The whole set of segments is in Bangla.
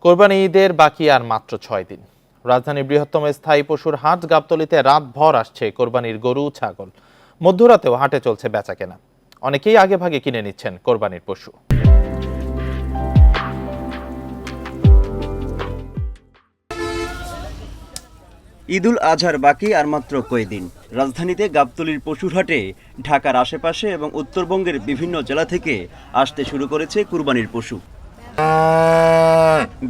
কোরবানি ঈদের বাকি আর মাত্র 6 দিন। রাজধানীর বৃহত্তম স্থায়ী পশুর হাট গাবতলীতে রাতভর আসছে কোরবানির গরু ছাগল। মধ্যরাতেও হাটে চলছে বেচাকেনা। অনেকেই আগে ভাগে কিনে নিচ্ছেন কোরবানির পশু। ঈদুল আজহার বাকি আর মাত্র কয়েকদিন। রাজধানীতে গাবতলীর পশুর হাটে ঢাকার আশেপাশে এবং উত্তরবঙ্গের বিভিন্ন জেলা থেকে আসতে শুরু করেছে কুরবানির পশু।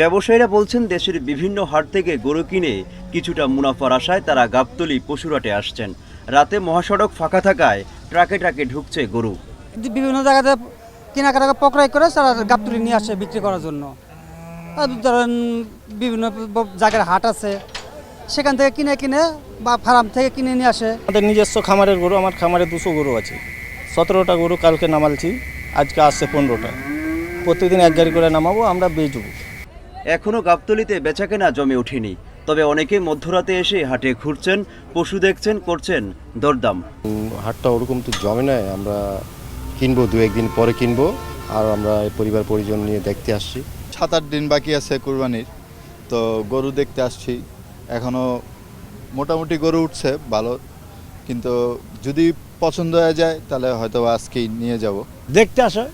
ব্যবসায়ীরা বলছেন, দেশের বিভিন্ন হাট থেকে গরু কিনে কিছুটা মুনাফার আশায় তারা গাবতলী পশুর হাটে আসছেন। রাতে মহাসড়ক ফাঁকা থাকায় ট্রাকে ট্রাকে ঢুকছে গরু। বিভিন্ন জায়গাতে কেনাকাটা পক্রয় করে তারা গাবতলী নিয়ে আসে বিক্রি করার জন্য। ধরেন বিভিন্ন জায়গার হাট আছে, সেখান থেকে কিনে বা ফার্ম থেকে কিনে নিয়ে আসে। আমাদের নিজস্ব খামারের গরু, আমার খামারে 200 গরু আছে। 17টা গরু কালকে নামালছি, আজকে আসছে 15টা। প্রত্যেকদিন এক গাড়ি করে নামাবো, আমরা বেচবো। এখনও গাবতলীতে বেচাকেনা জমে ওঠেনি, তবে অনেকে মধ্যরাতে এসে হাটে ঘুরছেন, পশু দেখছেন, করছেন দরদাম। হাটটা ওরকম তো জমে নাই, আমরা কিনবো 2-1 দিন পরে কিনবো। আর আমরা পরিবার পরিজন নিয়ে দেখতে আসছি। 7-8 দিন বাকি আছে কুরবানির, তো গরু দেখতে আসছি। এখনও মোটামুটি গরু উঠছে ভালো, কিন্তু যদি পছন্দ হয়ে যায় তাহলে হয়তো আজকেই নিয়ে যাব। দেখতে আসে,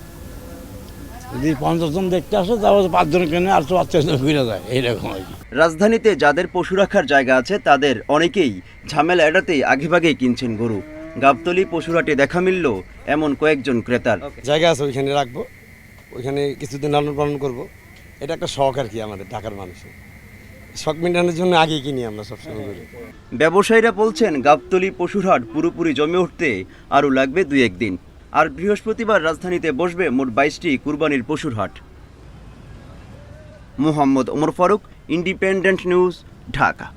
যদি 50 জন দেখতে আসে তাহলে 5 জন কিনে আর 40 জন ঘুরে যায়, এইরকম আর কি। রাজধানীতে যাদের পশু রাখার জায়গা আছে তাদের অনেকেই ঝামেলা এড়াতেই আগেভাগেই কিনছেন গরু। গাবতলী পশুরহাটে দেখা মিলল এমন কয়েকজন ক্রেতার। জায়গা আছে, ওইখানে রাখবো, ওইখানে কিছুদিন লালন পালন করবো। এটা একটা শখ আর কি, আমাদের ঢাকার মানুষের শখ মেটানোর জন্য আগে কিনি আমরা সবসময় করি। ব্যবসায়ীরা বলছেন, গাবতলী পশুরহাট পুরোপুরি জমে উঠতে আরও লাগবে 2-1 দিন। আর বৃহস্পতিবার রাজধানীতে বসবে মোট 22টি কুরবানির পশুর হাট। Mohammad Omar Faruk, Independent News, Dhaka.